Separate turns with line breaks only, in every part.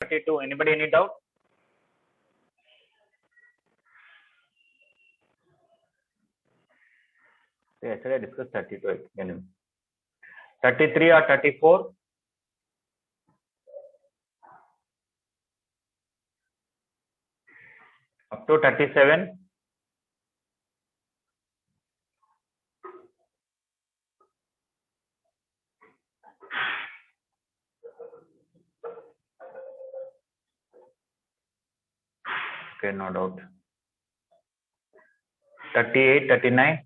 32. Anybody any doubt? Yesterday I discussed 32. Anyway. 33 or 34? Up to 37? Okay, no doubt. 38, 39?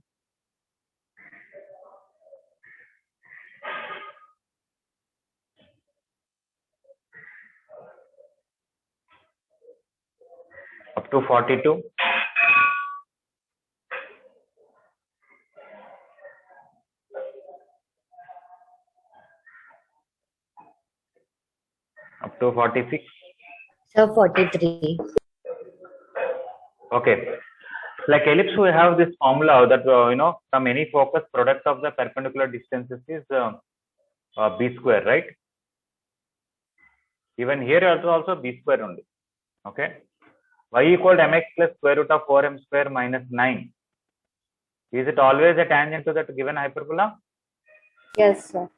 Up to 42? Up to 46?
Sir, 43.
Okay. Like ellipse, we have this formula that, from any focus, product of the perpendicular distances is b square, right? Even here also b square only. Okay. Y equal to mx plus square root of 4m square minus 9. Is it always a tangent to that given hyperbola?
Yes, sir.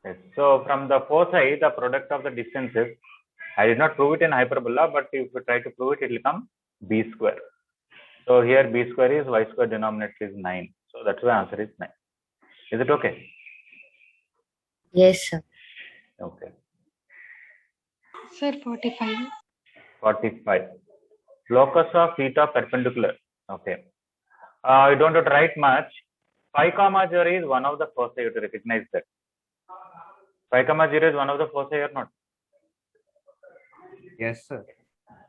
Yes. So from the foci, the product of the distances, I did not prove it in hyperbola, but if you try to prove it, it will become b square. So here b square is y square, denominator is 9. So that's why answer is 9. Is it okay?
Yes, sir.
Okay.
Sir, 45.
45. Locus of theta perpendicular. Okay. You don't have to write much. 5, 0 is one of the foci. You have to recognize that. 5, 0 is one of the foci or not?
Yes, sir.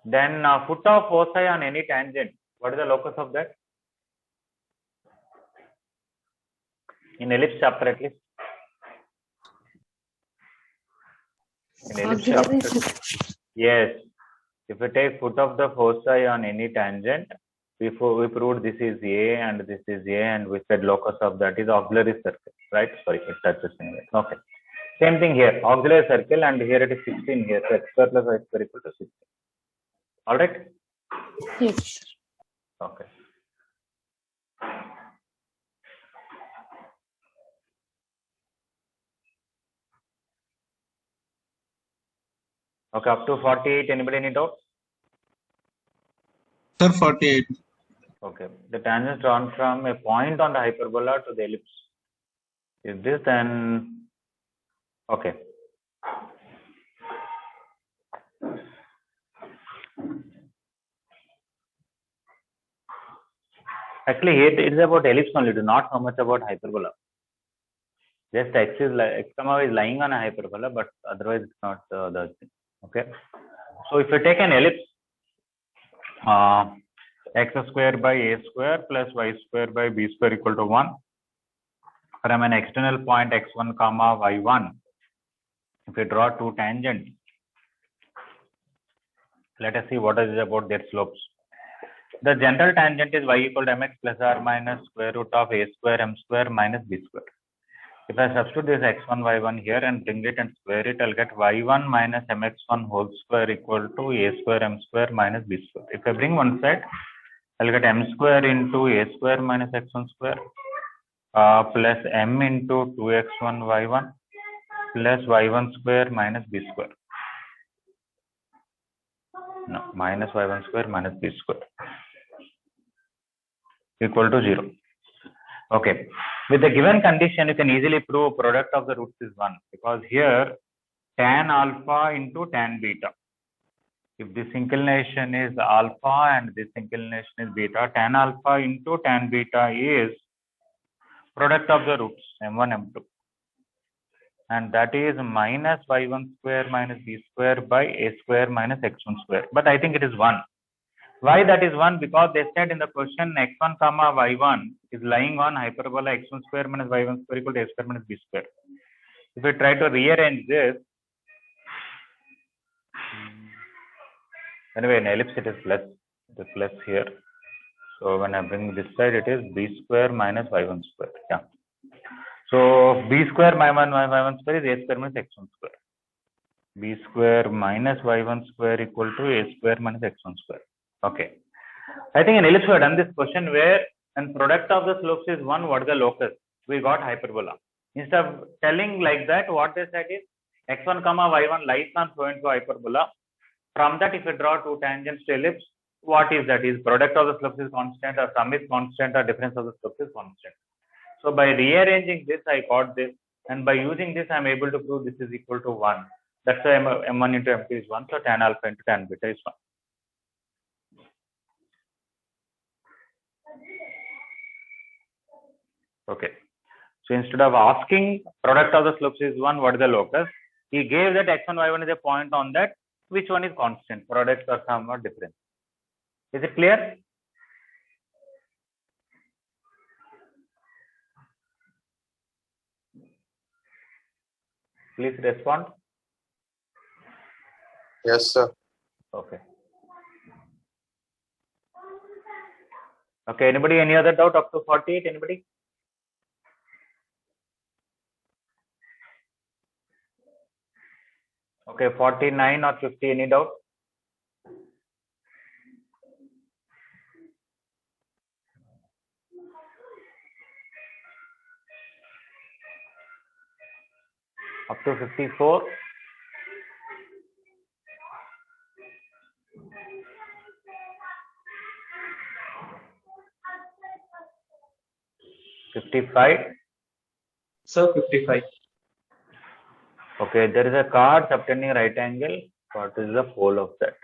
Then foot of foci on any tangent. What is the locus of that? In ellipse chapter at least. In ellipse chapter. Yes. If you take foot of the foci on any tangent, before we proved this is A and this is A, and we said locus of that is auxiliary circle, right? Sorry, it touches in it. Okay. Same thing here, auxiliary circle, and here it is 16 here. So x square plus y square equal to 16. All right?
Yes.
Okay. Okay, up to 48. Anybody any doubt?
Sir, 48.
Okay. The tangent drawn from a point on the hyperbola to the ellipse. Is this then? Okay. Actually, here it is about ellipse only, not so much about hyperbola. Just x comma y is lying on a hyperbola, but otherwise it's not the thing. Okay. So if you take an ellipse, x square by a square plus y square by b square equal to 1 from an external point x1 comma y1. If you draw two tangents, let us see what is it about their slopes. The general tangent is y equal to mx plus or minus square root of a square m square minus b square. If I substitute this x1 y1 here and bring it and square it, I'll get y1 minus mx1 whole square equal to a square m square minus b square. If I bring one side, I'll get m square into a square minus x1 square plus m into 2x1 y1 plus y1 square minus b square. No, minus y1 square minus b square equal to 0. Okay. With the given condition, you can easily prove product of the roots is 1, because here tan alpha into tan beta. If this inclination is alpha and this inclination is beta, tan alpha into tan beta is product of the roots m1, m2. And that is minus y1 square minus b square by a square minus x1 square. But I think it is 1. Why that is 1? Because they said in the question x1 comma y1 is lying on hyperbola x1 square minus y1 square equal to a square minus b square. If we try to rearrange this, anyway, in ellipse it is plus. It is plus here. So when I bring this side, it is b square minus y1 square. Yeah. So b square minus y1 square is a square minus x1 square. b square minus y1 square equal to a square minus x1 square. Okay. I think in ellipse we have done this question where when product of the slopes is 1, what is the locus? We got hyperbola. Instead of telling like that, what they said is x1 comma y1 lies on so and so hyperbola. From that, if you draw two tangents to ellipse, what is that? Is product of the slopes is constant, or sum is constant, or difference of the slopes is constant. So by rearranging this, I got this, and by using this, I am able to prove this is equal to 1. That's why m1 into m2 is 1. So tan alpha into tan beta is 1. Okay. So instead of asking product of the slopes is 1, what is the locus? He gave that x1, y1 is a point on that. Which one is constant? Product or sum or difference? Is it clear? Please respond.
Yes, sir.
Okay. Okay. Anybody? Any other doubt up to 48? Anybody? Okay. 49 or 50? Any doubt? Up to 54?
Sir, 55.
Okay, there is a card subtending right angle. What is the pole of that?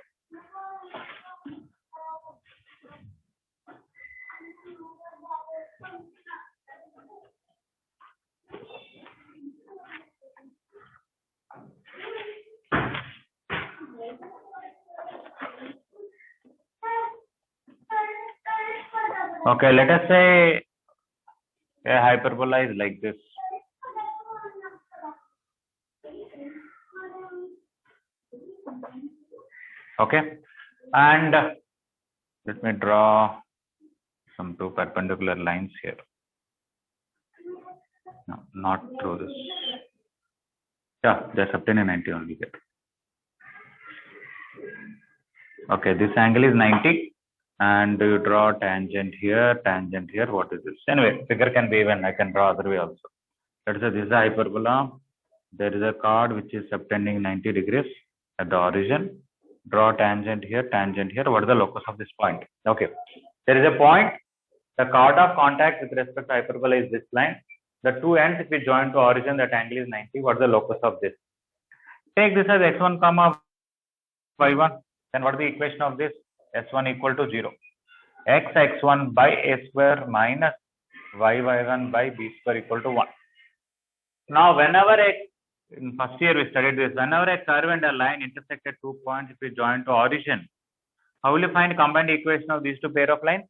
Okay, let us say a hyperbola is like this. Okay, and let me draw some two perpendicular lines here. No, not through this. Yeah, they're subtending 90 only here. Okay, this angle is 90, and you draw tangent here, tangent here. What is this? Anyway, figure can be even. I can draw other way also. Let's say this is a hyperbola. There is a chord which is subtending 90 degrees at the origin. Draw tangent here, tangent here. What is the locus of this point? Okay, there is a point. The chord of contact with respect to hyperbola is this line. The two ends, if we join to origin, that angle is 90. What is the locus of this? Take this as x1 comma y1. Then what is the equation of this? S1 equal to 0. X1 by a square minus y1 by b square equal to 1. Now, whenever in first year we studied this, whenever a curve and a line intersect at 2 points, if we join to origin, how will you find combined equation of these two pair of lines?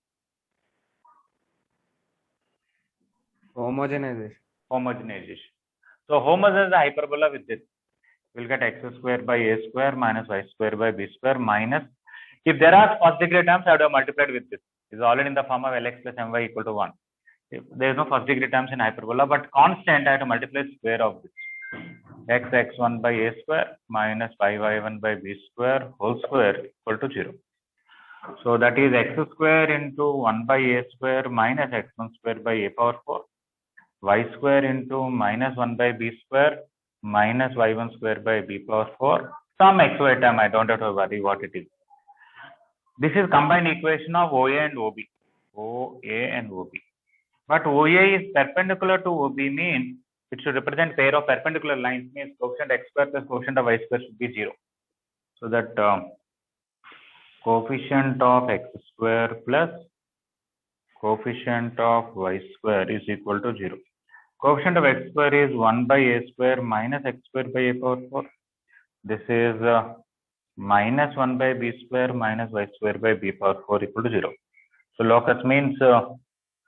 Homogenization.
Homogenization. So homogenize the hyperbola with this. We'll get x square by a square minus y square by b square minus. If there are first degree terms, I would have multiplied with this. It's already in the form of Lx plus my equal to 1. If there is no first degree terms in hyperbola, but constant, I have to multiply square of this. X1 by a square minus y1 by b square whole square equal to 0. So that is x square into 1 by a square minus x1 square by a power 4, y square into minus 1 by b square minus y1 square by b power 4. Some xy term, I don't have to worry what it is. This is combined equation of OA and OB. OA and OB. But OA is perpendicular to OB means it should represent pair of perpendicular lines, means coefficient x square plus coefficient of y square should be 0. So that coefficient of x square plus coefficient of y square is equal to 0. Coefficient of x square is 1 by a square minus x square by a power 4. This is minus 1 by b square minus y square by b power 4 equal to 0. So locus means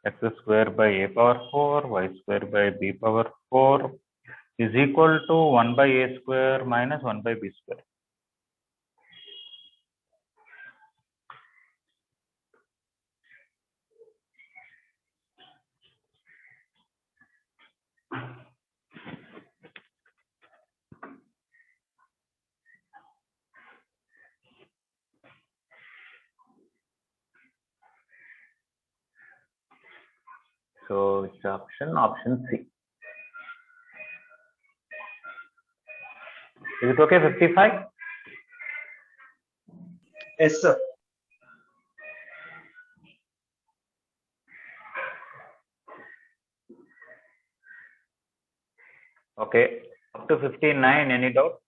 x square by a power 4, y square by b power 4 is equal to 1 by a square minus 1 by b square. So which option? Option C. Is it okay? 55?
Yes, sir.
Okay. Up to 59, any doubt?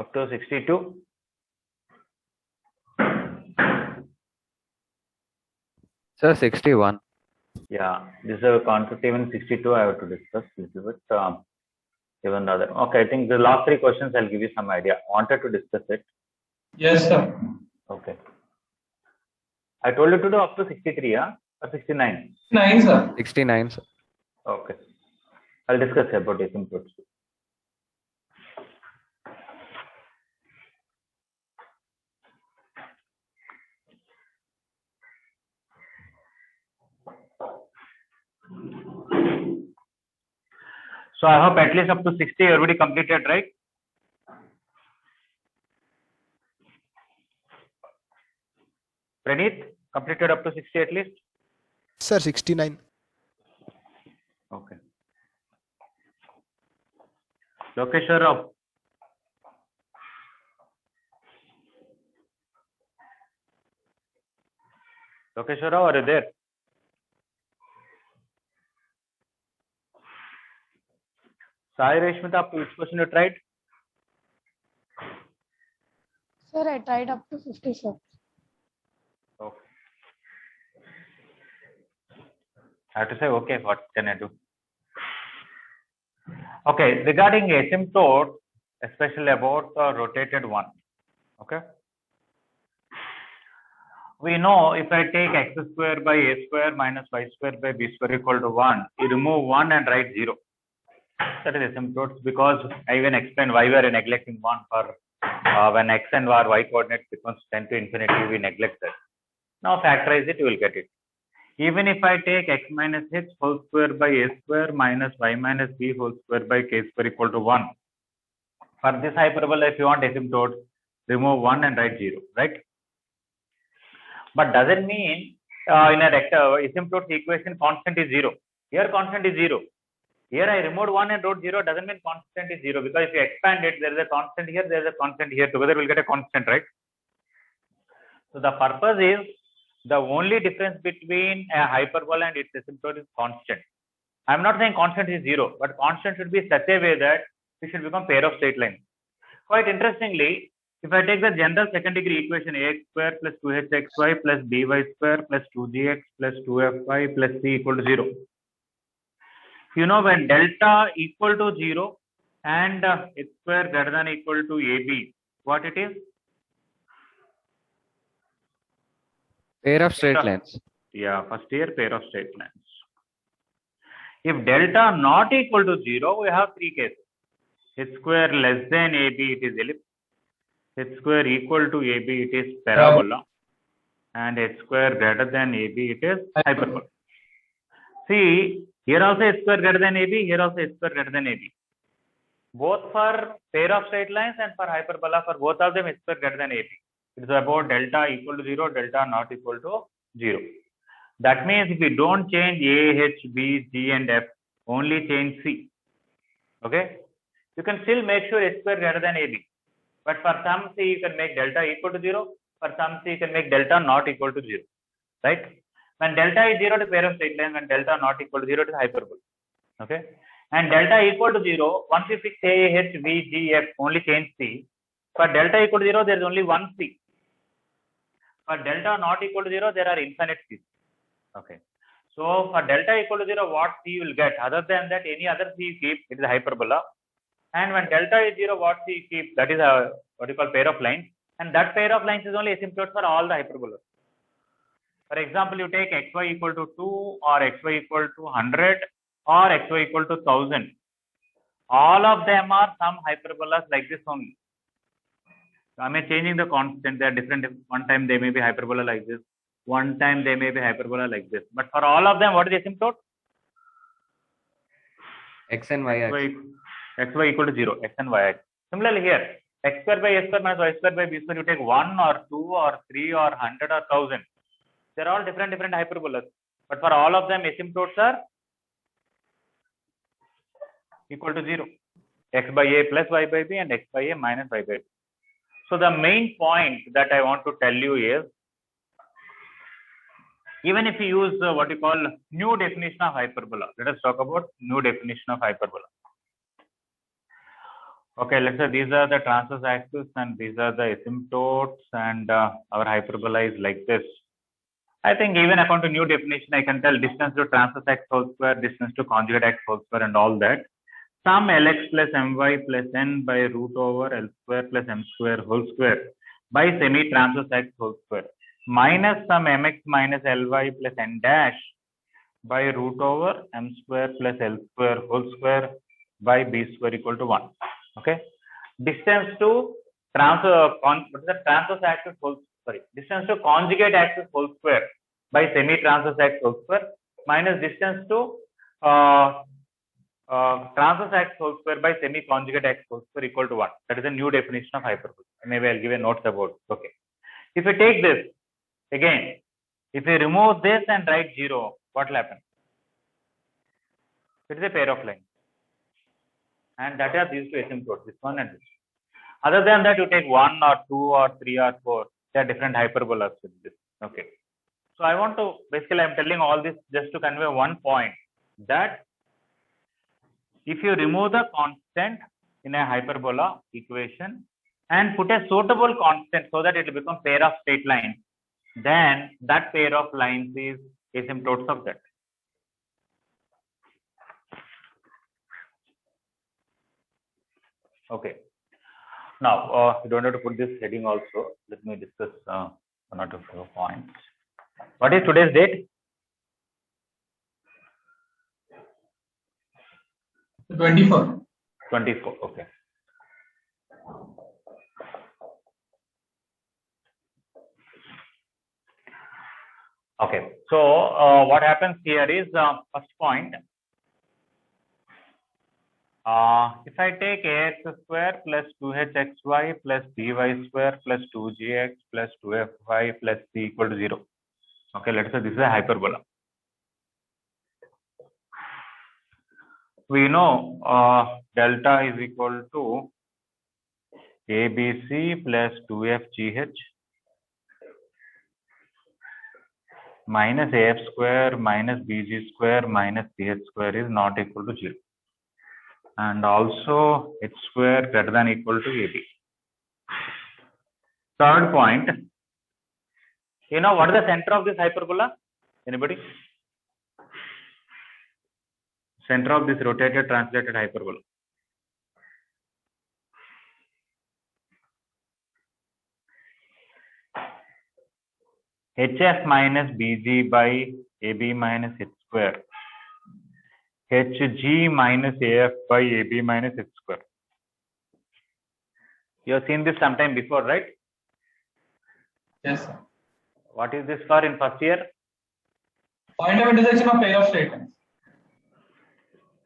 Up to 62?
Sir, 61.
Yeah, this is a concept. Even 62 I have to discuss little bit. Even the other. Okay, I think the last 3 questions I'll give you some idea. Wanted to discuss it.
Yes, sir.
Okay. I told you to do up to 63, yeah? Or 69?
9, sir.
69, sir.
Okay. I'll discuss about asymptotes. So I hope at least up to 60 everybody completed, right? Praneeth, completed up to 60 at least?
Sir, 69.
Okay. Lokeshwar Rao. Lokeshwar Rao, are you there? Sai Reshmita, up to which question you tried?
Sir, I tried up to 50, sir.
Okay. I have to say, okay, what can I do? Okay, regarding asymptote, especially about the rotated one. Okay. We know if I take x square by a square minus y square by b square equal to 1, you remove 1 and write 0. That is asymptotes, because I even explained why we are neglecting 1 for when x and y coordinates becomes 10 to infinity, we neglect that. Now factorize it, you will get it. Even if I take x minus h whole square by a square minus y minus b whole square by k square equal to 1. For this hyperbola, if you want asymptote, remove 1 and write 0, right? But doesn't mean in a asymptote equation constant is 0. Here constant is 0. Here I removed 1 and wrote 0, doesn't mean constant is 0, because if you expand it, there is a constant here, there is a constant here. Together we'll get a constant, right? So the purpose is, the only difference between a hyperbola and its asymptote is constant. I'm not saying constant is 0, but constant should be such a way that it should become pair of straight lines. Quite interestingly, if I take the general second degree equation ax square plus 2hxy plus by square plus 2gx plus 2fy plus c equal to 0. You know, when delta equal to 0 and x square greater than or equal to ab, what it is?
Pair of straight lines.
Yeah, first here pair of straight lines. If delta not equal to 0, we have 3 cases. H square less than ab, it is ellipse. H square equal to ab, it is parabola. And h square greater than ab, it is hyperbola. See, here also h square greater than ab, here also h square greater than ab. Both for pair of straight lines and for hyperbola, for both of them h square greater than ab. It is about delta equal to 0, delta not equal to 0. That means if we don't change a, h, b, g and f, only change c. Okay? You can still make sure h square greater than ab. But for some c, you can make delta equal to 0. For some c, you can make delta not equal to 0. Right? When delta is 0, it is pair of straight line. When delta not equal to 0, it is hyperbola. Okay? And delta equal to 0, once we fix a, h, b, g, f, only change c. For delta equal to 0, there is only one c. For delta not equal to 0, there are infinite c's. Okay. So for delta equal to 0, what c you will get? Other than that, any other c you keep, it is a hyperbola. And when delta is 0, what c you keep? That is a what you call pair of lines. And that pair of lines is only asymptote for all the hyperbolas. For example, you take xy equal to 2 or xy equal to 100 or xy equal to 1000. All of them are some hyperbolas like this only. So I am changing the constant. They are different. One time they may be hyperbola like this. one time they may be hyperbola like this. But for all of them, what is the asymptote?
X and Y axis.
xy equal to 0, x and y axis. Similarly here, x square by a square minus y square by b square, you take 1 or 2 or 3 or 100 or 1000. They're all different hyperbolas. But for all of them, asymptotes are equal to 0. X by a plus y by b and x by a minus y by b. So the main point that I want to tell you is, even if you use what you call new definition of hyperbola, let us talk about new definition of hyperbola. Okay, let's say these are the transverse axis and these are the asymptotes, and our hyperbola is like this. I think even according to new definition, I can tell distance to transverse x whole square, distance to conjugate x whole square, and all that. Sum Lx plus My plus n by root over L square plus m square whole square by semi-transverse x whole square minus some mx minus Ly plus n dash by root over m square plus L square whole square by b square equal to 1. Okay. Distance to transverse axis distance to conjugate axis whole square by semi-transverse x whole square minus distance to transverse x whole square by semi-conjugate x whole square equal to 1. That is a new definition of hyperbola. Maybe I'll give a note about it. Okay. If you take this, again, if you remove this and write 0, what will happen? It is a pair of lines. And that are these two asymptotes, this one and this. Other than that, you take 1 or 2 or 3 or 4. There are different hyperbolas with this. Okay. So I want to, basically I'm telling all this just to convey one point, that if you remove the constant in a hyperbola equation and put a suitable constant so that it will become pair of straight lines, then that pair of lines is asymptotes of that. Okay. Now, you don't have to put this heading also. Let me discuss one or two points. What is today's date?
24.
24. Okay. Okay. So, what happens here is, first point. If I take ax square plus 2hxy plus by square plus 2gx plus 2fy plus c equal to 0. Okay, let's say this is a hyperbola. We know delta is equal to abc plus 2fgh minus af square minus bg square minus ch square is not equal to 0. And also h square greater than equal to AB. Third point, you know what is the center of this hyperbola? Anybody? Center of this rotated translated hyperbola. HF minus BG by AB minus H square. HG minus AF by AB minus H square. You have seen this sometime before, right?
Yes, sir.
What is this for in first year?
Point of intersection of pair of straight lines.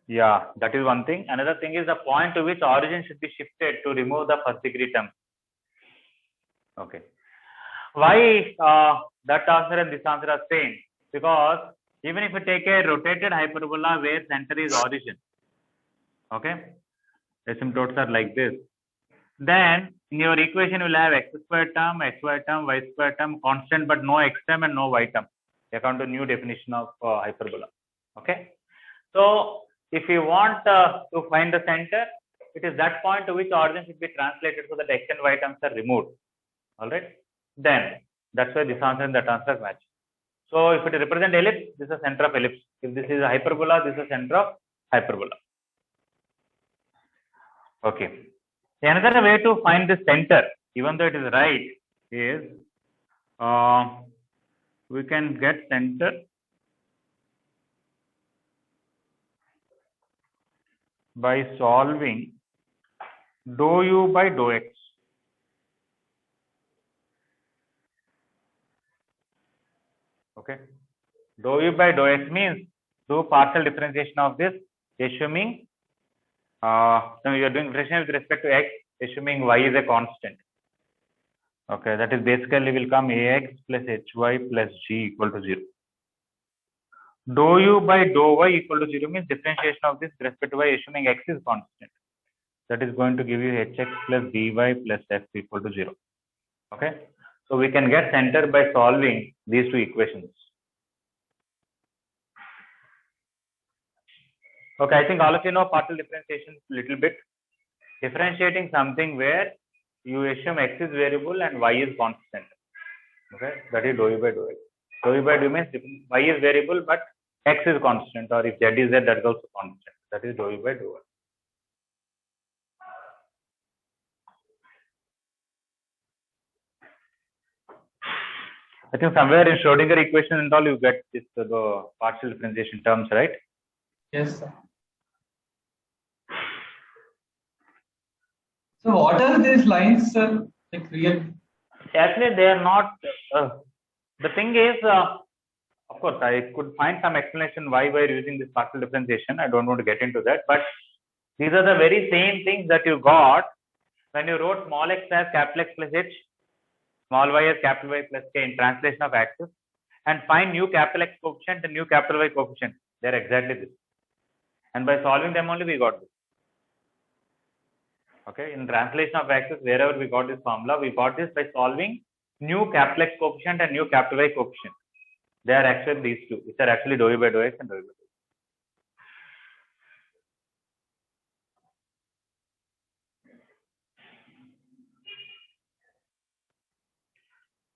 Yeah, that is one thing. Another thing is the point to which origin should be shifted to remove the first degree term. Okay. Why that answer and this answer are same? Because even if you take a rotated hyperbola where center is origin, okay, asymptotes are like this, then in your equation you will have x square term, xy term, y square term, constant but no x term and no y term, according to new definition of hyperbola. Okay. So if you want to find the center, it is that point to which origin should be translated so that x and y terms are removed. All right. Then that's why this answer and that answer match. So if it represents ellipse, this is a center of ellipse. If this is a hyperbola, this is a center of hyperbola. Okay. Another way to find the center, even though it is right, is we can get center by solving dou u by dou x. Okay. Dou u by dou x means do partial differentiation of this, assuming now you are doing differentiation with respect to x, assuming y is a constant. Okay, that is basically will come ax plus hy plus g equal to 0. Dou u by dou y equal to 0 means differentiation of this with respect to y, assuming x is constant. That is going to give you hx plus dy plus f equal to 0. Okay, so we can get center by solving these two equations. Okay, I think all of you know partial differentiation little bit. Differentiating something where you assume x is variable and y is constant. Okay, that is dou u by dou x. Dou u by dou means y is variable but x is constant, or if z is there, that is also constant. That is dou u by dou y. I think somewhere in Schrodinger equation and all you get this the partial differentiation terms, right?
Yes, sir. So what are these lines, sir? Like real?
Actually, they are not. The thing is, of course, I could find some explanation why we are using this partial differentiation. I don't want to get into that, but these are the very same things that you got when you wrote small x as capital X plus h, small y as capital Y plus k in translation of axis, and find new capital X coefficient and new capital Y coefficient. They are exactly this, and by solving them only we got this. Okay, in translation of axis, wherever we got this formula, we got this by solving new capital X coefficient and new capital Y coefficient. They are actually these two, which are actually dou u by dou x and dou u by dou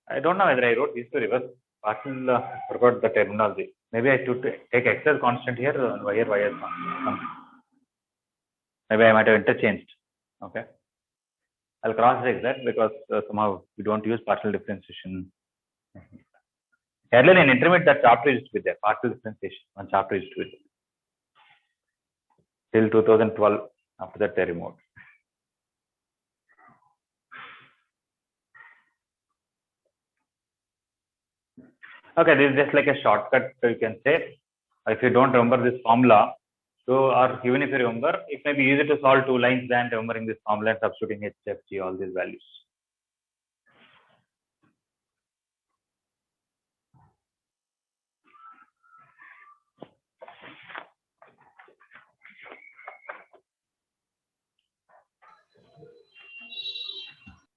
y. I don't know whether I wrote these two reverse. Partial, forgot the terminology. Maybe I should take x as constant here and y as constant. Maybe I might have interchanged. Okay, I'll cross check that because somehow we don't use partial differentiation. Earlier in intermediate, that chapter used to be there. Partial differentiation, one chapter used to be there. Till 2012. After that, they removed. Okay, this is just like a shortcut, you can say. If you don't remember this formula, so or even if you remember, it may be easier to solve two lines than remembering this formula and substituting h, f, g, all these values.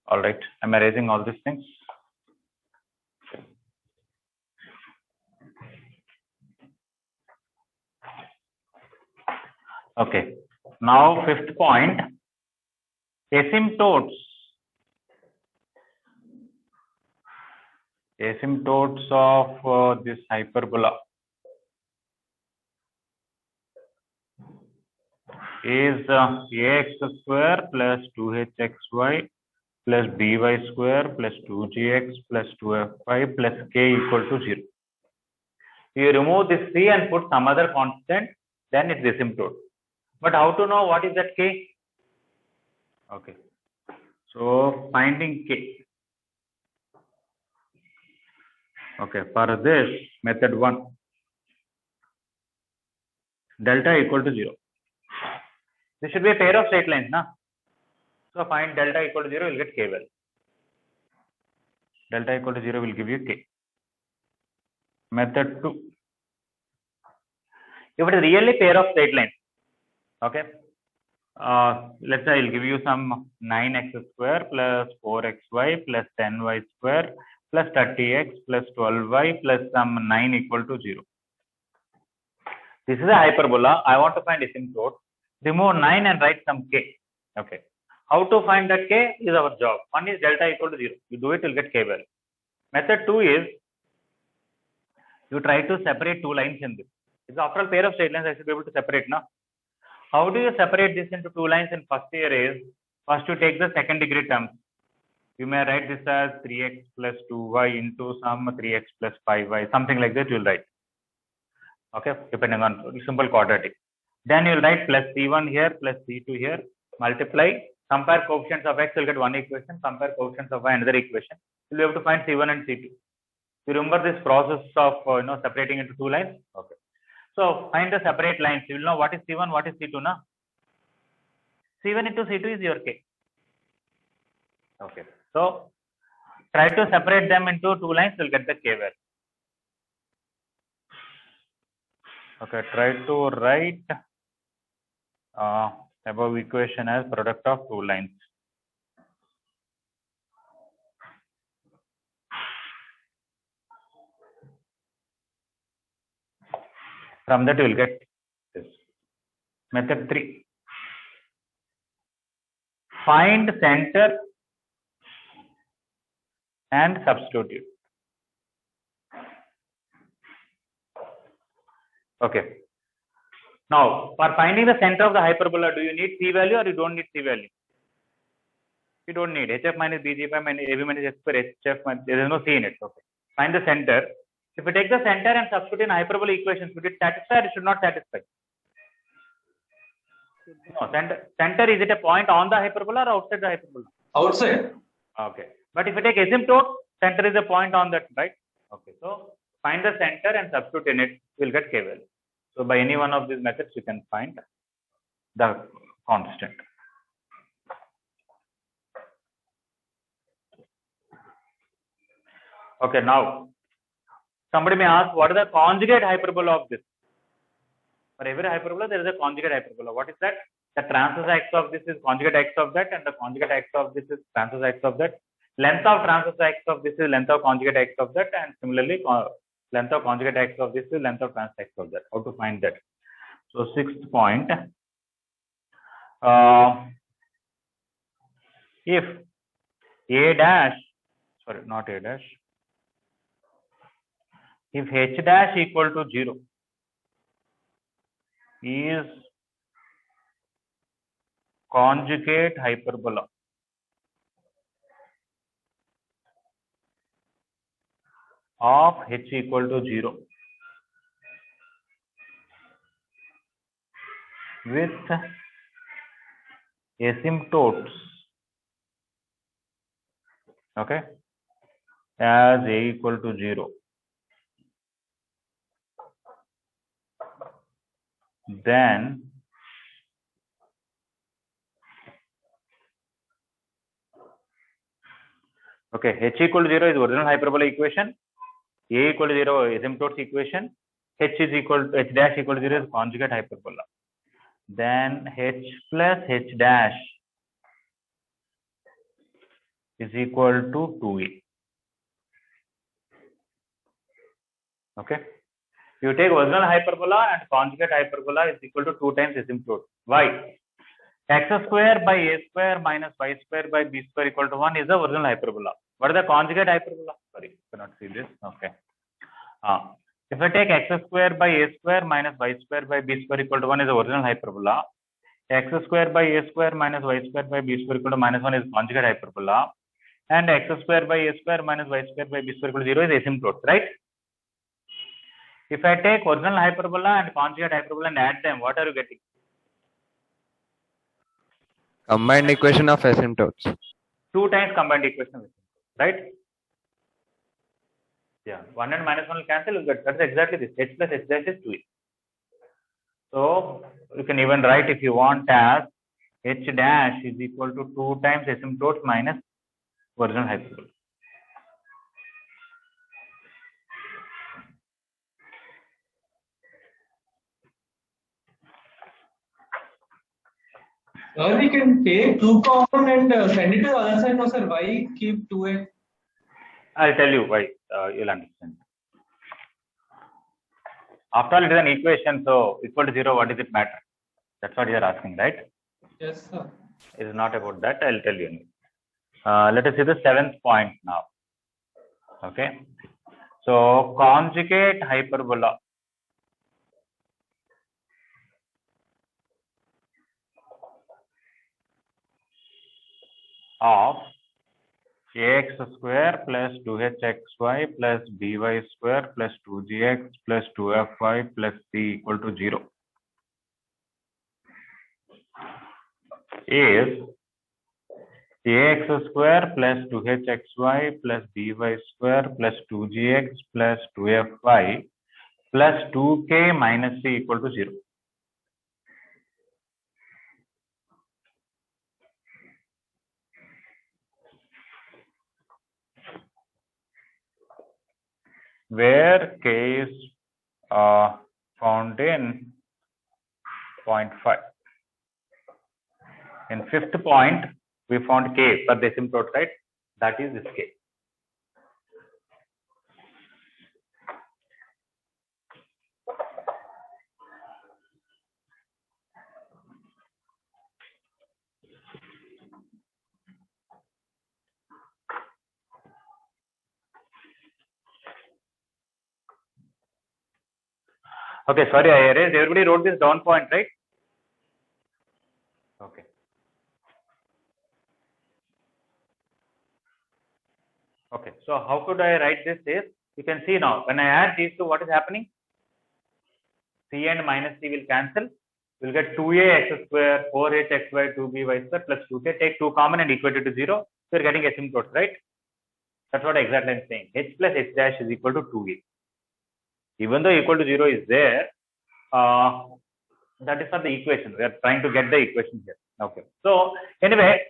All right, am I raising all these things? Okay, now fifth point, asymptotes. Asymptotes of this hyperbola is ax square plus 2hxy plus by square plus 2gx plus 2fy plus k equal to 0. You remove this c and put some other constant, then it's asymptote. But how to know what is that k? Okay, so finding k. Okay, for this method 1, delta equal to 0. This should be a pair of straight lines, na? So find delta equal to 0, you will get k value. Delta equal to 0 will give you k. Method 2. If it is really pair of straight lines, okay, let's say I'll give you some 9x square plus 4xy plus 10y square plus 30x plus 12y plus some 9 equal to 0. This is a hyperbola. I want to find asymptote. Remove 9 and write some k. Okay. How to find that k is our job. One is delta equal to 0. You do it, you'll get k value. Method 2 is you try to separate two lines in this. It's after all pair of straight lines, I should be able to separate now. How do you separate this into two lines in first year is, first you take the second degree terms. You may write this as 3x plus 2y into some 3x plus 5y, something like that you'll write. Okay, depending on simple quadratic. Then you'll write plus c1 here, plus c2 here, multiply, compare coefficients of x, you'll get one equation, compare coefficients of y, another equation. You'll be able to find c1 and c2. You remember this process of separating into two lines? Okay. So find the separate lines. You will know what is C1, what is C2 now. C1 into C2 is your K. Okay. So try to separate them into two lines. You'll get the K value. Okay. Try to write above equation as product of two lines. From that you will get this. Method 3. Find center and substitute. Okay. Now, for finding the center of the hyperbola, do you need C value or you don't need C value? You don't need HF minus BG minus AB minus X square HF minus, there is no C in it. Okay. Find the center. If you take the center and substitute in hyperbola equation, should it satisfy or it should not satisfy? No, center, is it a point on the hyperbola or outside the hyperbola?
Outside.
Okay. But if you take asymptote, center is a point on that, right? Okay. So find the center and substitute in it, you will get K value. So by any one of these methods, you can find the constant. Okay. Now, somebody may ask, what is the conjugate hyperbola of this? For every hyperbola, there is a conjugate hyperbola. What is that? The transverse axis of this is conjugate axis of that, and the conjugate axis of this is transverse axis of that. Length of transverse axis of this is length of conjugate axis of that, and similarly, length of conjugate axis of this is length of transverse axis of that. How to find that? So, sixth point. If A dash, sorry, not A dash. If H dash equal to 0 is conjugate hyperbola of H equal to 0 with asymptotes, okay, as A equal to 0, then okay, H equal to 0 is original hyperbola equation, A equal to 0 is asymptotes equation, H dash equal to 0 is conjugate hyperbola. Then H plus H dash is equal to 2A. Okay. You take original hyperbola and conjugate hyperbola is equal to 2 times asymptote. Why? X square by A square minus Y square by B square equal to 1 is the original hyperbola. What is the conjugate hyperbola? Sorry, cannot see this. Okay. If I take X square by A square minus Y square by B square equal to 1 is the original hyperbola. X square by A square minus Y square by B square equal to minus 1 is conjugate hyperbola. And X square by A square minus Y square by B square equal to 0 is asymptote, right? If I take original hyperbola and conjugate hyperbola and add them, what are you getting?
Combined equation of asymptotes.
2 times combined equation of asymptotes, right? Yeah, 1 and minus 1 will cancel, you get, that's exactly this. H plus H dash is 2A. So you can even write if you want as H dash is equal to 2 times asymptotes minus original hyperbola.
Sir, we can take 2 common and send it to the other side. No, sir. Why keep 2A?
I'll tell you why. You'll understand. After all, it is an equation, so equal to 0, what does it matter? That's what you are asking, right?
Yes, sir.
It is not about that. I'll tell you. Let us see the 7th point now. Okay. So conjugate hyperbola of ax square plus 2hxy plus by square plus 2gx plus 2fy plus c equal to 0 is ax square plus 2hxy plus by square plus 2gx plus 2fy plus 2k minus 3 equal to 0. Where k is found in point 5. In fifth point, we found k for the asymptote, right? That is this k. Okay, sorry, I erased. Everybody wrote this down point, right? Okay. Okay, so how could I write this is, you can see now, when I add these two, what is happening? C and minus C will cancel. We'll get 2a x square, 4h xy, 2by square plus 2k. Take 2 common and equate it to 0. So you're getting asymptotes, right? That's what exactly I'm saying. H plus h dash is equal to 2a. Even though equal to 0 is there, that is for the equation. We are trying to get the equation here. Okay. So anyway,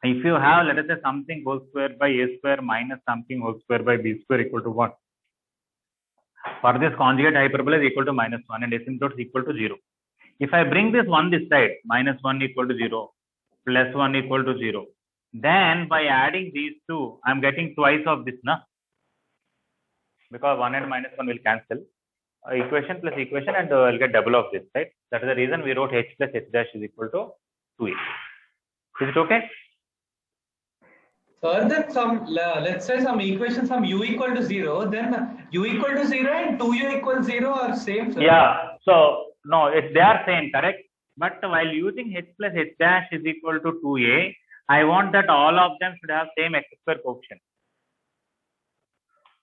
if you have, let us say, something whole square by a square minus something whole square by b square equal to 1. For this, conjugate hyperbola is equal to minus 1 and asymptote is equal to 0. If I bring this 1 this side, minus 1 equal to 0, plus 1 equal to 0, then by adding these two, I'm getting twice of this, na? Because 1 and minus 1 will cancel. Equation plus equation, and I'll get double of this, right? That is the reason we wrote h plus h dash is equal to 2a. Is it okay?
Sir, then let's say some equation, some u equal to 0, then u equal to 0 and 2u equals 0 are same, sir.
Yeah, so no, they are same, correct? But while using h plus h dash is equal to 2a, I want that all of them should have same x square coefficient.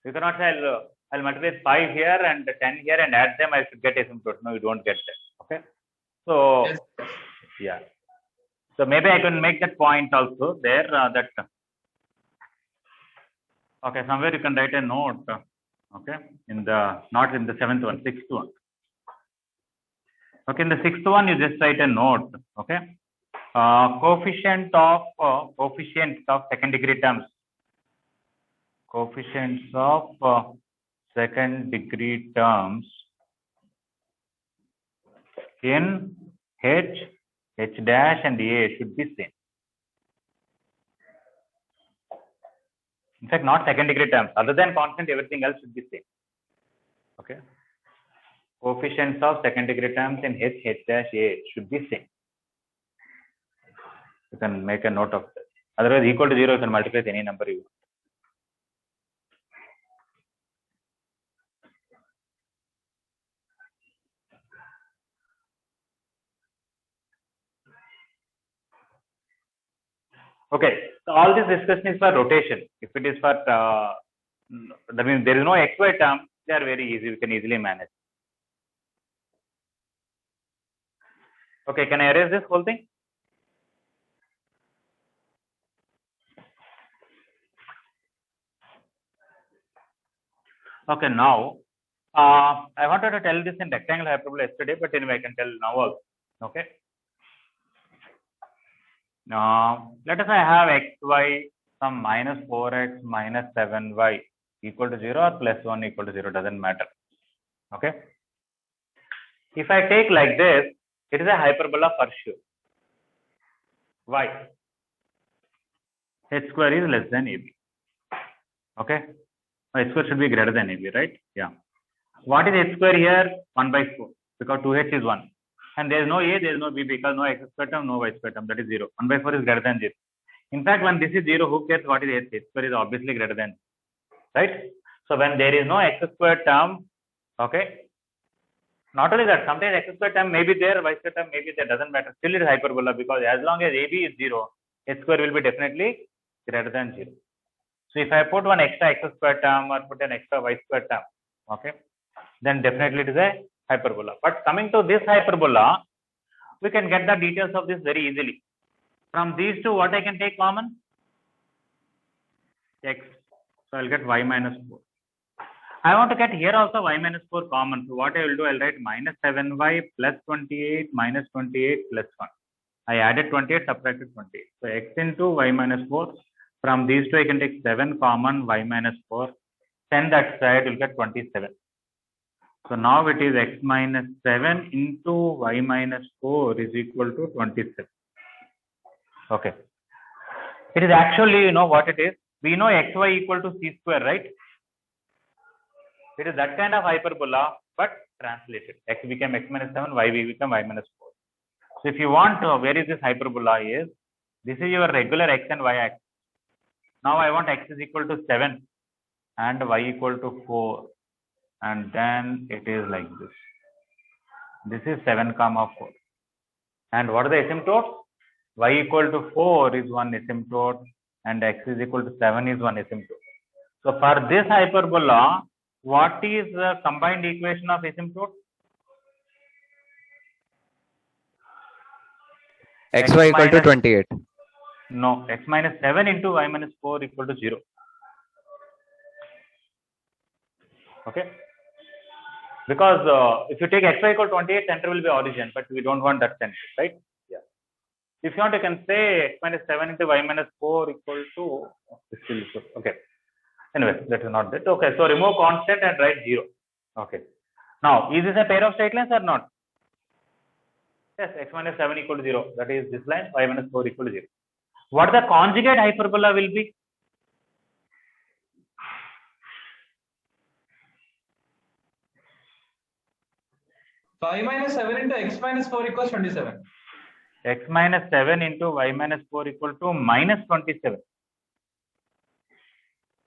You cannot say I'll multiply 5 here and 10 here and add them, I should get asymptote. No, you don't get that. Okay. So,
Yes.
yeah. So maybe I can make that point also there that. Okay, somewhere you can write a note. Okay, in the, not in the 7th one, 6th one. Okay, in the 6th one, you just write a note. Okay, coefficients of second degree terms. Coefficients of second degree terms in h, h dash and a should be same. In fact, not second degree terms. Other than constant, everything else should be same. Okay. Coefficients of second degree terms in h, h dash, a should be same. You can make a note of that. Otherwise, equal to 0, you can multiply with any number you want. Okay, so all this discussion is for rotation. If it is for, that means there is no xy term, they are very easy, we can easily manage. Okay, can I erase this whole thing? Okay, now, I wanted to tell this in rectangle hyperbola yesterday, but anyway, I can tell now also. Okay. Now, let us say I have xy, some minus 4x minus 7y equal to 0 or plus 1 equal to 0, doesn't matter. Okay. If I take like this, it is a hyperbola for sure. Why? H square is less than AB. Okay. H square should be greater than AB, right? Yeah. What is h square here? 1 by 4, because 2h is 1. And there is no a, there is no b, because no x square term, no y square term, that is 0. 1 by 4 is greater than 0. In fact, when this is 0, who cares what is h? H square is obviously greater than 0, right? So when there is no x square term, okay, not only that, sometimes x square term may be there, y square term may be there, doesn't matter. Still it is hyperbola, because as long as AB is 0, h square will be definitely greater than 0. So if I put one extra x square term or put an extra y square term, okay, then definitely it is a hyperbola. But coming to this hyperbola, we can get the details of this very easily. From these two, what I can take common? X. So I'll get y minus 4. I want to get here also y minus 4 common. So what I will do, I'll write minus 7y plus 28 minus 28 plus 1. I added 28, subtracted 28. So x into y minus 4. From these two, I can take 7 common, y minus 4. Send that side, you'll get 27. So now it is x minus 7 into y minus 4 is equal to 27. Okay. It is actually, you know what it is? We know xy equal to c square, right? It is that kind of hyperbola, but translated. X became x minus 7, y become y minus 4. So if you want to, where is this hyperbola is? This is your regular x and y axis. Now I want x is equal to 7 and y equal to 4. And then it is like this. This is 7 comma 4. And what are the asymptotes? Y equal to 4 is one asymptote and x is equal to 7 is one asymptote. So for this hyperbola, what is the combined equation of asymptote?
xy equal to
minus-
28.
No, x minus 7 into y minus 4 equal to 0. Okay. Because if you take xy equal to 28, center will be origin, but we don't want that center, right? Yeah. If you want, you can say x minus 7 into y minus 4 equal to, okay. Anyway, that is not that. Okay, so remove constant and write 0. Okay. Now, is this a pair of straight lines or not? Yes, x minus 7 equal to 0. That is this line, y minus 4 equal to 0. What the conjugate hyperbola will be?
Y minus 7 into x minus 4 equals 27.
X minus 7 into y minus 4 equal to minus 27.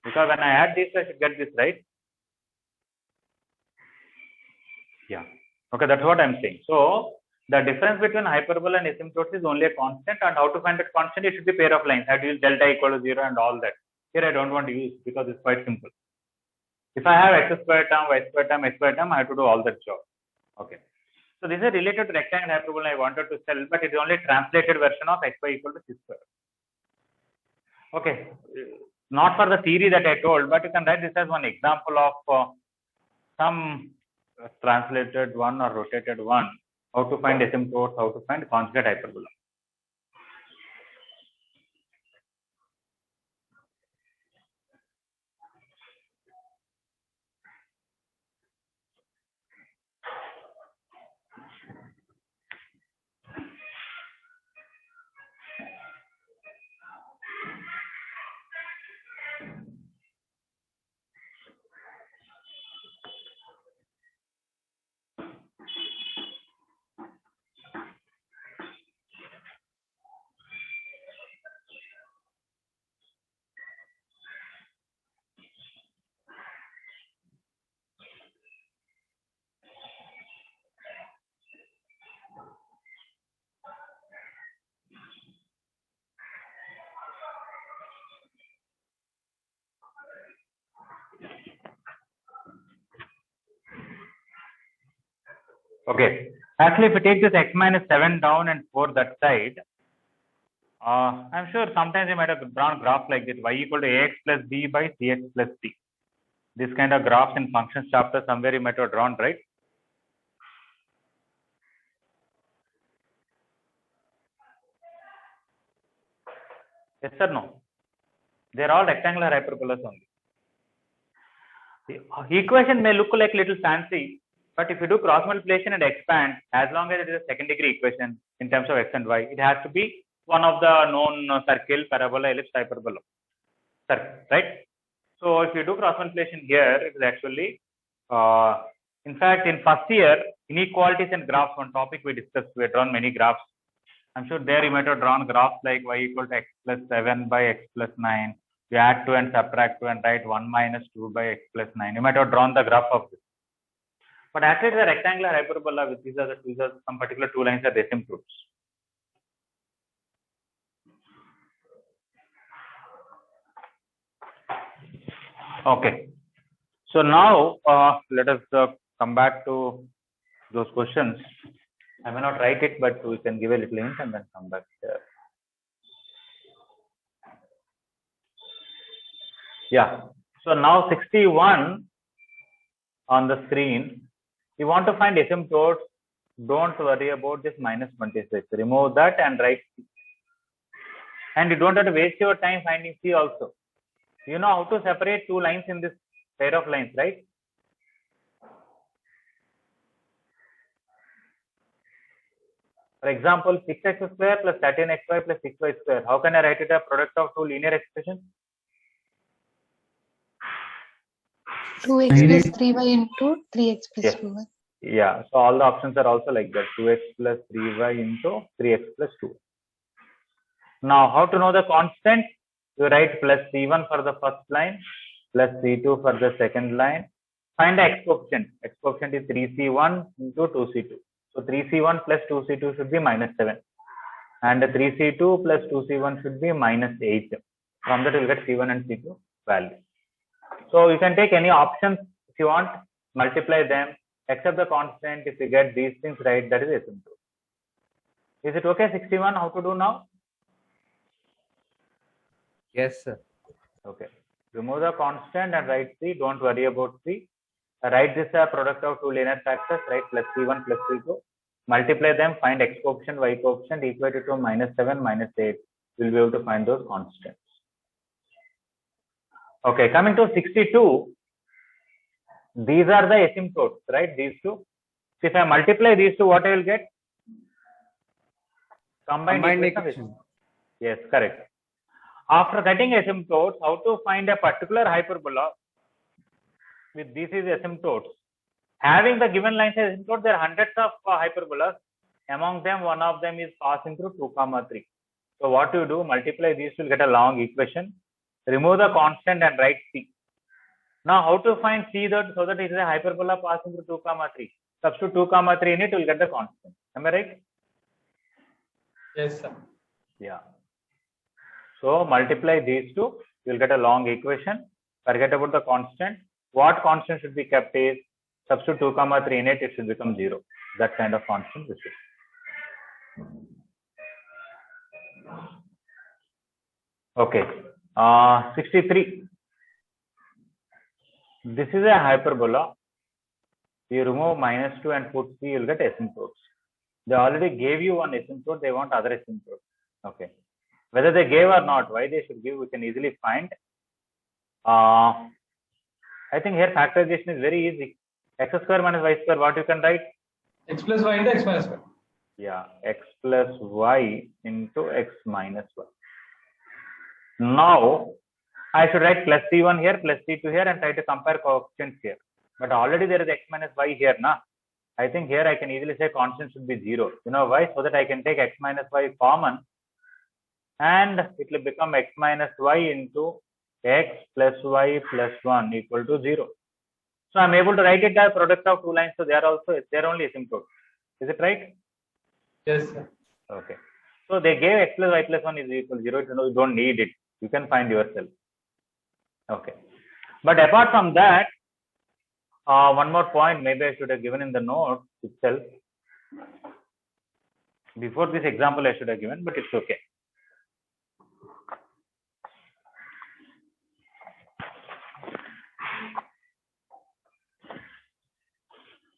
Because when I add this, I should get this, right? Yeah. Okay, that's what I'm saying. So, the difference between hyperbola and asymptotes is only a constant, and how to find that constant? It should be pair of lines. I have to use delta equal to 0 and all that. Here I don't want to use because it's quite simple. If I have x square term, y square term, x square term, I have to do all that job. Okay. So this is related to rectangle hyperbola I wanted to tell, but it is only a translated version of xy equal to c square. Okay. Not for the theory that I told, but you can write this as one example of some translated one or rotated one. How to find asymptotes, how to find conjugate hyperbola. Okay. Actually, if you take this x minus 7 down and 4 that side, I'm sure sometimes you might have drawn graph like this, y equal to ax plus b by cx plus d. This kind of graphs in functions chapter somewhere you might have drawn, right? Yes or no? They are all rectangular hyperbolas only. The equation may look like little fancy, but if you do cross multiplication and expand, as long as it is a second degree equation in terms of x and y, it has to be one of the known circle, parabola, ellipse, hyperbola, circle, right? So if you do cross multiplication here, it is actually, in fact, in first year, inequalities and graphs, one topic we discussed, we had drawn many graphs. I'm sure there you might have drawn graphs like y equal to x plus 7 by x plus 9. You add 2 and subtract 2 and write 1 minus 2 by x plus 9. You might have drawn the graph of this. But actually, the rectangular hyperbola with these are some particular two lines are the asymptotes. Okay. So now let us come back to those questions. I may not write it, but we can give a little hint and then come back here. Yeah. So now 61 on the screen. You want to find asymptotes. Don't worry about this minus 26. Remove that and write C. And you don't have to waste your time finding C also. You know how to separate two lines in this pair of lines, right? For example, 6x square plus 13xy plus 6y square. How can I write it as product of two linear expressions?
2x plus 3y into 3x plus
Yes.
2y.
Yeah. So all the options are also like that. 2x plus 3y into 3x plus 2. Now, how to know the constant? You write plus C1 for the first line, plus C2 for the second line. Find the x coefficient. X coefficient is 3C1 into 2C2. So 3C1 plus 2C2 should be minus 7. And 3C2 plus 2C1 should be minus 8. From that, you will get C1 and C2 value. So you can take any options if you want, multiply them, accept the constant. If you get these things right, that is asymptote. Is it okay, 61? How to do now?
Yes, sir.
Okay. Remove the constant and write C. Don't worry about C. Write this a product of two linear factors, right? Plus C1 plus C2. Multiply them, find x coefficient, y coefficient equated to minus 7, minus 8. We'll be able to find those constants. Okay, coming to 62. These are the asymptotes, right? These two. So if I multiply these two, what I will get? Combined equation. Yes, correct. After getting asymptotes, how to find a particular hyperbola with these is asymptotes. Having the given lines as asymptotes, there are hundreds of hyperbolas. Among them, one of them is passing through 2, 3. So what you do, multiply these to get a long equation. Remove the constant and write C. Now, how to find C so that it is a hyperbola passing through 2, 3. Substitute 2, 3 in it, you will get the constant. Am I right?
Yes, sir.
Yeah. So multiply these two, you will get a long equation. Forget about the constant. What constant should be kept is substitute 2, 3 in it, it should become 0. That kind of constant this is. Okay. 63. This is a hyperbola. You remove minus 2 and put C, you will get asymptotes. They already gave you one asymptote, they want other asymptote. Okay. Whether they gave or not, why they should give, we can easily find. I think here factorization is very easy. X square minus y square, what you can write?
X plus y into x minus y.
Yeah, x plus y into x minus y. Now, I should write plus C1 here, plus C2 here and try to compare coefficients here. But already there is x minus y here, na? I think here I can easily say constant should be 0. You know why? So that I can take x minus y common and it will become x minus y into x plus y plus 1 equal to 0. So I'm able to write it as product of two lines. So they are only asymptotes. Is it right?
Yes, sir.
Okay. So they gave x plus y plus 1 is equal to 0. You don't need it. You can find yourself. Okay. But apart from that, one more point maybe I should have given in the note itself. Before this example I should have given, but it's okay.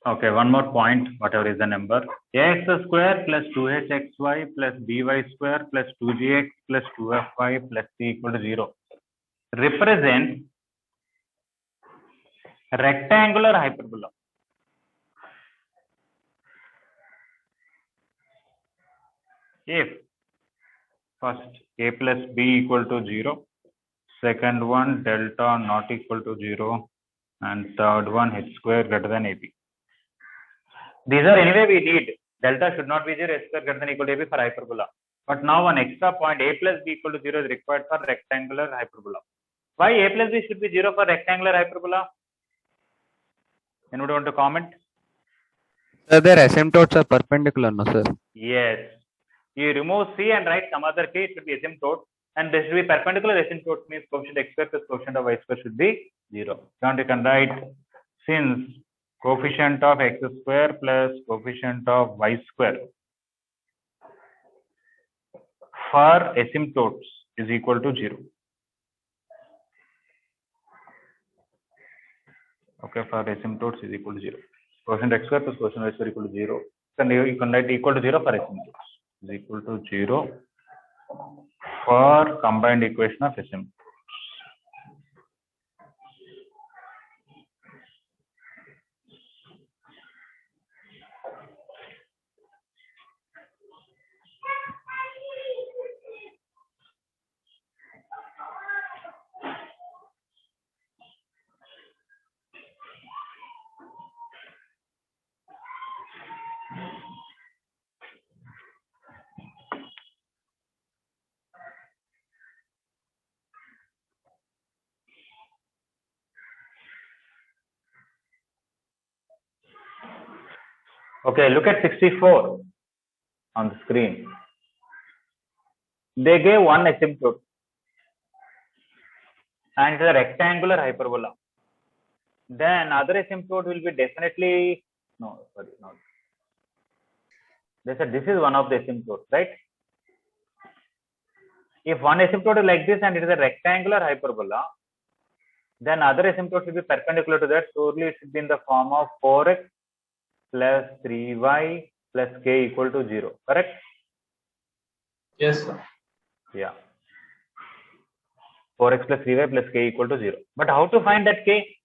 Okay, one more point, whatever is the number. Ax square plus 2hxy plus by square plus 2gx plus 2fy plus c equal to 0 represent rectangular hyperbola. If first a plus b equal to 0, second one delta not equal to 0, and third one h square greater than ab. These are anyway we need. Delta should not be 0, h square greater than equal to ab for hyperbola. But now one extra point, a plus b equal to 0 is required for rectangular hyperbola. Why a plus b should be 0 for rectangular hyperbola? Anyone want to comment?
Sir, their asymptotes are perpendicular, no, sir?
Yes. You remove c and write some other k, it should be asymptote. And this should be perpendicular asymptote means coefficient x square plus coefficient of y square should be 0. Now you can write since coefficient of x square plus coefficient of y square for asymptotes is equal to 0. Okay, for asymptotes is equal to 0. Quotient x square plus quotient y square equal to 0. Then you can write equal to 0 for asymptotes. Is equal to 0 for combined equation of asymptotes. Okay, look at 64 on the screen. They gave one asymptote and it is a rectangular hyperbola. Then other asymptote will be definitely no. They said this is one of the asymptotes, right? If one asymptote is like this and it is a rectangular hyperbola, then other asymptote should be perpendicular to that. Surely it should be in the form of 4x plus 3y plus k equal to 0. Correct?
Yes, sir.
Yeah. 4x plus 3y plus k equal to 0. But how to find that k?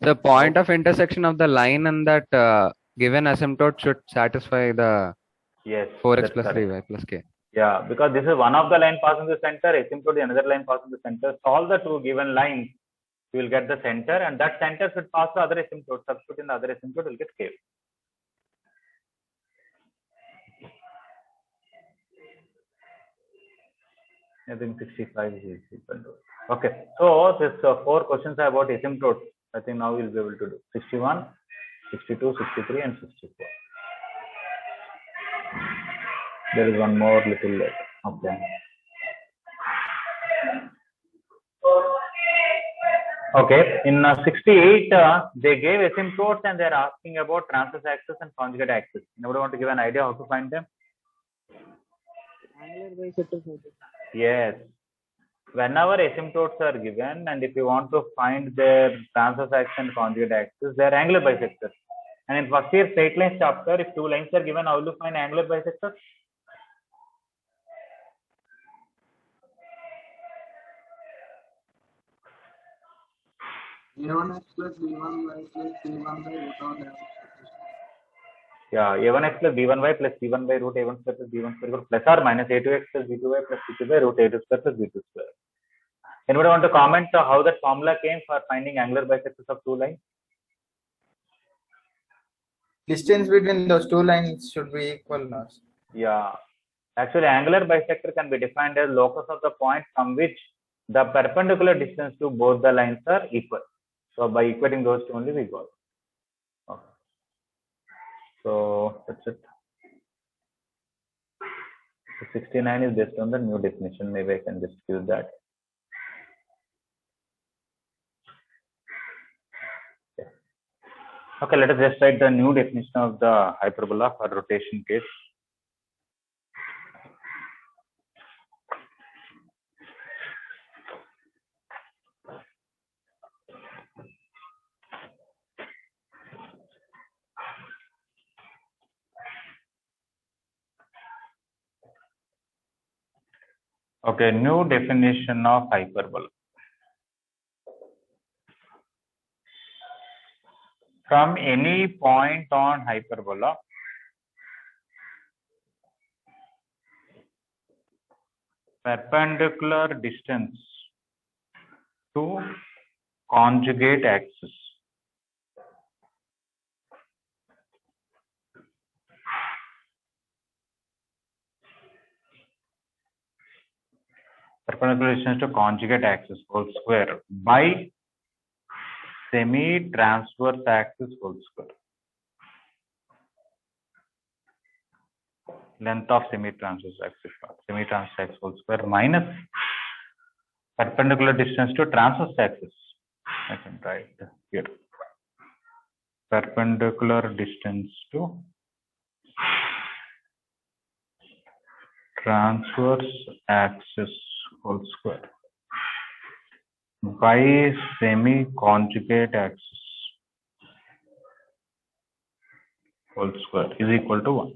The point of intersection of the line and that given asymptote should satisfy the
Yes.
4x
that's
plus
correct.
3y plus k.
Yeah, because this is one of the line passing the center, asymptote the another line passing the center. Solve the two given lines, you will get the center, and that center should pass the other asymptote. Substitute in the other asymptote, will get k. I think 65 is equal to. Okay, so this 4 questions are about asymptotes. I think now we'll be able to do 61, 62, 63, and 64. There is one more little late. Okay. Okay, in 68, they gave asymptotes and they're asking about transverse axis and conjugate axis. Anybody want to give an idea how to find them? Yes. Whenever asymptotes are given and if you want to find their transverse axis and conjugate axis, they are angular bisectors. And in first year straight lines chapter, if two lines are given, how will you find angular bisectors?
A1x plus B1y plus C1 by root of level.
Yeah, A1x plus B1y plus C1 by root A1 square plus B1 square equal plus or minus A2x plus B2y plus C2 by root A2 square plus B2 square. Anybody want to comment how that formula came for finding angular bisectors of two lines?
Distance between those two lines should be equal now.
Yeah, actually angular bisector can be defined as locus of the point from which the perpendicular distance to both the lines are equal. So by equating those two only we got. Okay. So that's it. So 69 is based on the new definition. Maybe I can just use that. Okay, let us just write the new definition of the hyperbola for rotation case. Okay, new definition of hyperbola. From any point on hyperbola, perpendicular distance to conjugate axis. Perpendicular distance to conjugate axis whole square by semi-transverse axis whole square. Length of semi-transverse axis whole square minus perpendicular distance to transverse axis. I can write here. Perpendicular distance to transverse axis whole square by semi-conjugate axis whole square is equal to 1.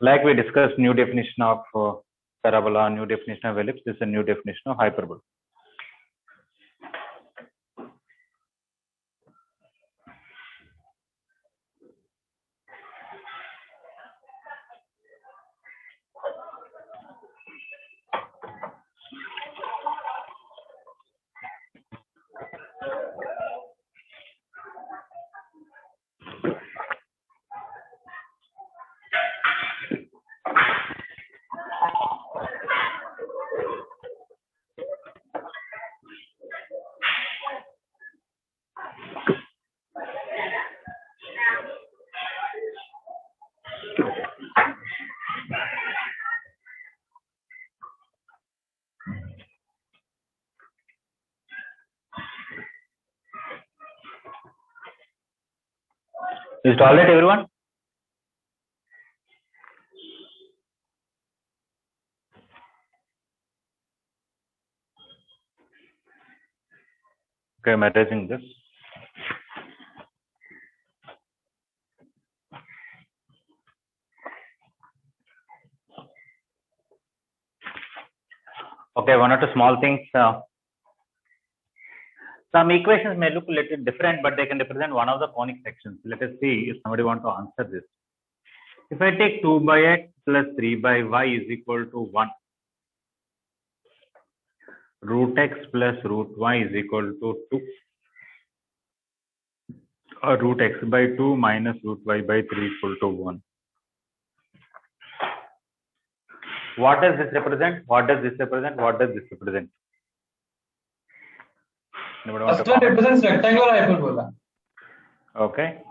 Like we discussed, new definition of parabola, new definition of ellipse, this is a new definition of hyperbola. Is it all right, everyone? Okay, I'm erasing this. Okay, one or two small things. Some equations may look a little different, but they can represent one of the conic sections. Let us see if somebody wants to answer this. If I take 2 by x plus 3 by y is equal to 1, root x plus root y is equal to 2, or root x by 2 minus root y by 3 equal to 1. What does this represent? What does this represent? What does this represent? Anybody want
First
to
one
comment?
represents rectangular hyperbola.
Okay.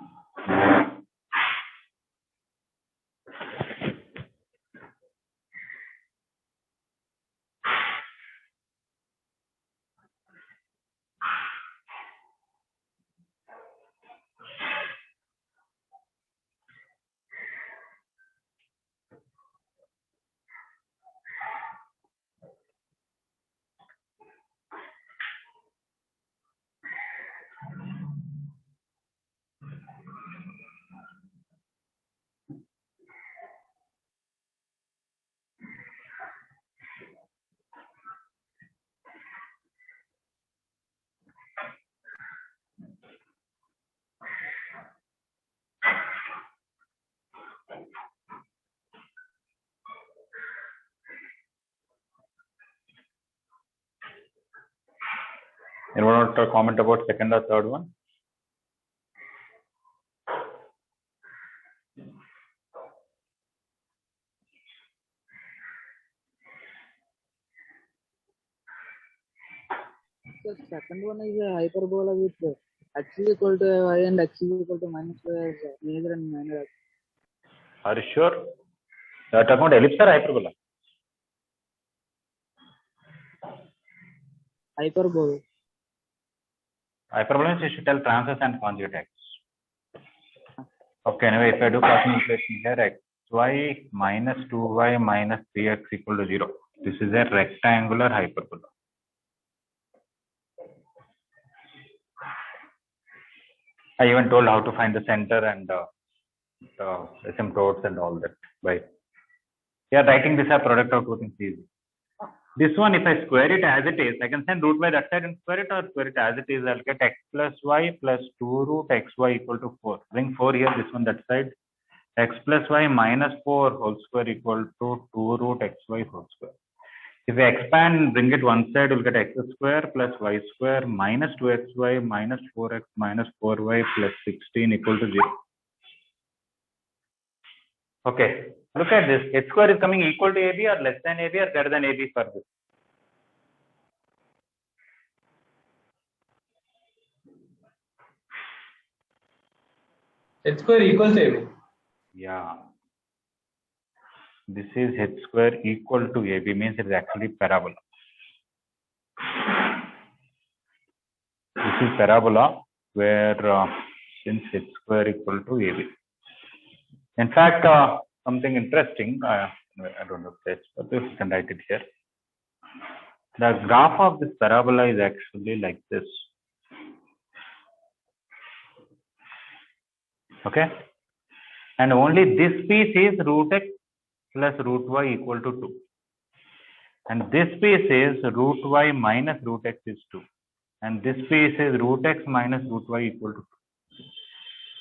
Anyone want to comment about second or third one?
The second one is a hyperbola with x is equal to y and x is equal to minus y as major and minor.
Are you sure? You are talking about ellipse or hyperbola?
Hyperbola.
Hyperbola means you should tell transverse and conjugate axis. Okay, anyway, if I do cross equation here, xy minus 2y minus 3x equal to 0. This is a rectangular hyperbola. I even told how to find the center and the asymptotes and all that. By writing this as product of two things easy. This one, if I square it as it is, I can send root by that side and square it, or square it as it is. I'll get x plus y plus 2 root xy equal to 4. Bring 4 here, this one that side. X plus y minus 4 whole square equal to 2 root xy whole square. If we expand, bring it one side, we'll get x square plus y square minus 2xy minus 4x minus 4y plus 16 equal to 0. Okay, look at this. H square is coming equal to AB or less than AB or greater than AB for this.
H square equals to AB.
Yeah. This is h square equal to AB, means it is actually parabola. This is parabola where since h square equal to AB. In fact, something interesting. I don't know if but you can write it here. The graph of this parabola is actually like this. Okay, and only this piece is root x plus root y equal to 2, and this piece is root y minus root x is 2, and this piece is root x minus root y equal to 2.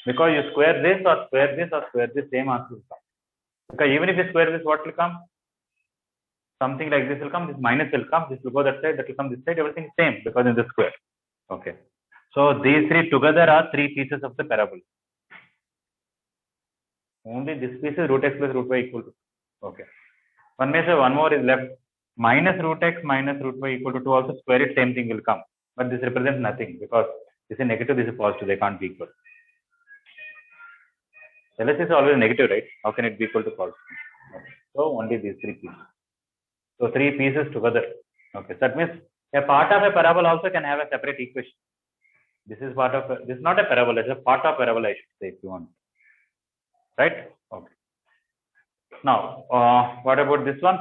Because you square this or square this or square this, same answer will come. Because even if you square this, what will come? Something like this will come, this minus will come, this will go that side, that will come this side, everything is same because in the square. Okay. So these three together are three pieces of the parabola. Only this piece is root x plus root y equal to 2. Okay. One may say one more is left. Minus root x minus root y equal to 2, also square it, same thing will come. But this represents nothing because this is negative, this is positive, they can't be equal. LHS is always negative, right? How can it be equal to positive? Okay. So only these three pieces. So three pieces together. Okay. So that means a part of a parabola also can have a separate equation. This is part of this is not a parabola, it's a part of parabola, I should say, if you want. Right? Okay. Now, what about this one?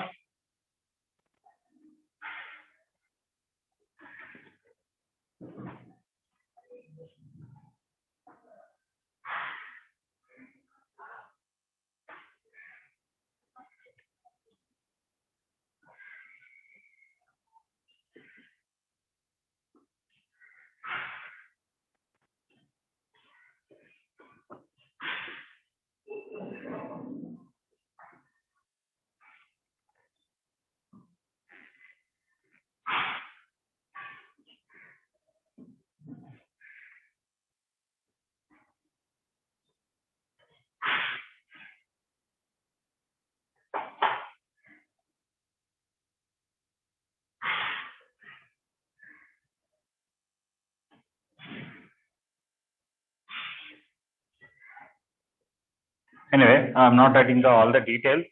Anyway, I'm not writing all the details.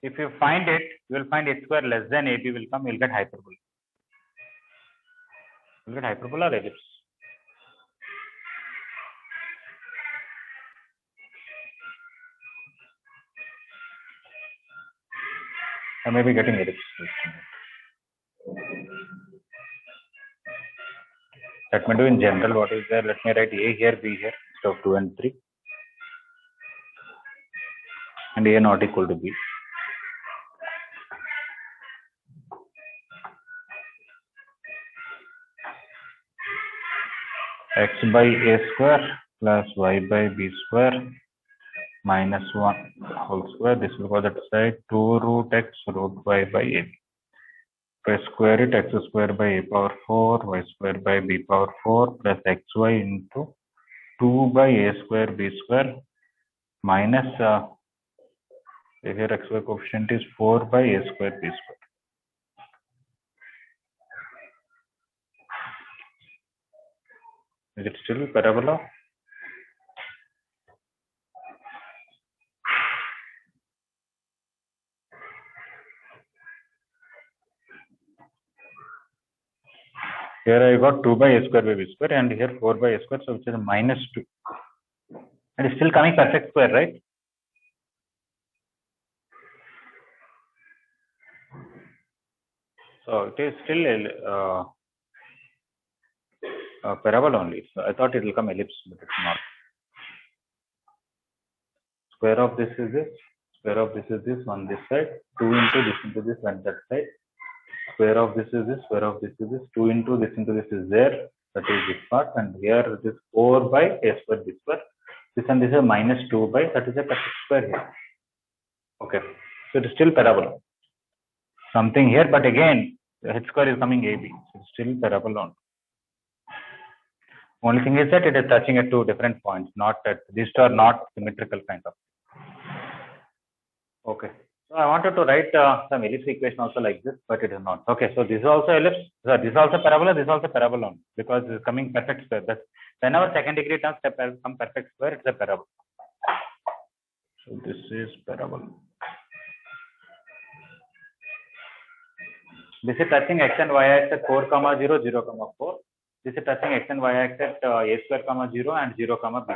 If you find it, you will find h square less than AB will come, you'll get hyperbola. You'll get hyperbola or ellipse. I may be getting ellipse. Let me do in general what is there. Let me write A here, B here, instead of 2 and 3. And A not equal to B. X by A square plus Y by B square minus 1 whole square. This will go that side. 2 root X root Y by A. If I square it, X square by A power 4, Y square by B power 4 plus XY into 2 by A square B square minus here XY coefficient is 4 by A square B square. Is it still parabola? Here I got 2 by A square by B square and here 4 by A square, so which is minus 2. And it's still coming perfect square, right? So it is still a parabola only. So I thought it will come ellipse, but it's not. Square of this is this. Square of this is this on this side. 2 into this into this and that side. Square of this is this. Square of this is this. 2 into this is there. That is this part. And here it is 4 by A square B square. This and this is minus 2 by, that is a perfect square here. Okay. So it is still parabola. Something here, but again, the h square is coming AB. So it's still parabola. Only thing is that it is touching at two different points, not at these two are not symmetrical kind of. Okay. So I wanted to write some ellipse equation also like this, but it is not. Okay. So this is also ellipse. So this is also parabola. This is also parabola only, because it is coming perfect square. That's whenever second degree terms come perfect square, it's a parabola. So this is parabola. This is touching x and y axis at 4, 0, 0, 4. This is touching x and y axis at a square, 0 and 0, b square.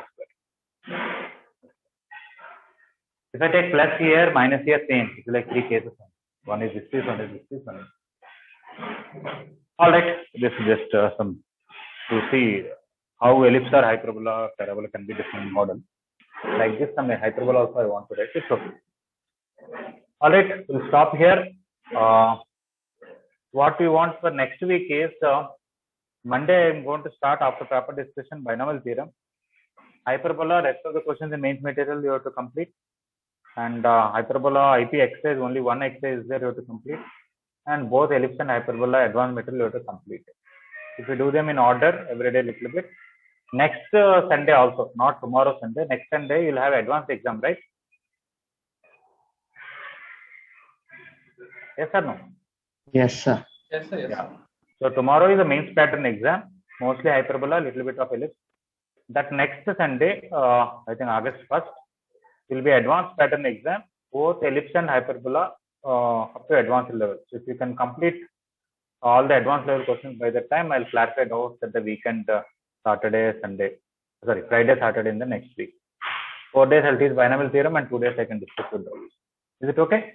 If I take plus here, minus here, same. It's like three cases. One is this, one is this, one is. All right. This is just some to see how ellipse or hyperbola, parabola can be different model. Like this, some hyperbola also I want to write. It's okay. All right. We'll stop here. What we want for next week is Monday. I'm going to start after proper discussion binomial theorem. Hyperbola, rest of the questions in mains material you have to complete. And hyperbola IP exercise, only one exercise is there you have to complete. And both ellipse and hyperbola advanced material you have to complete. If you do them in order, every day a little bit. Next Sunday also, not tomorrow Sunday, next Sunday you'll have advanced exam, right? Yes or no?
Yes, sir.
Yes, sir. Yes.
Yeah. So tomorrow is a mains pattern exam, mostly hyperbola, little bit of ellipse. That next Sunday, I think August 1st, will be advanced pattern exam, both ellipse and hyperbola up to advanced level. So if you can complete all the advanced level questions by that time, I'll clarify doubts at the weekend, Friday, Saturday in the next week. 4 days I'll teach binomial theorem and 2 days I can discuss with those. Is it okay?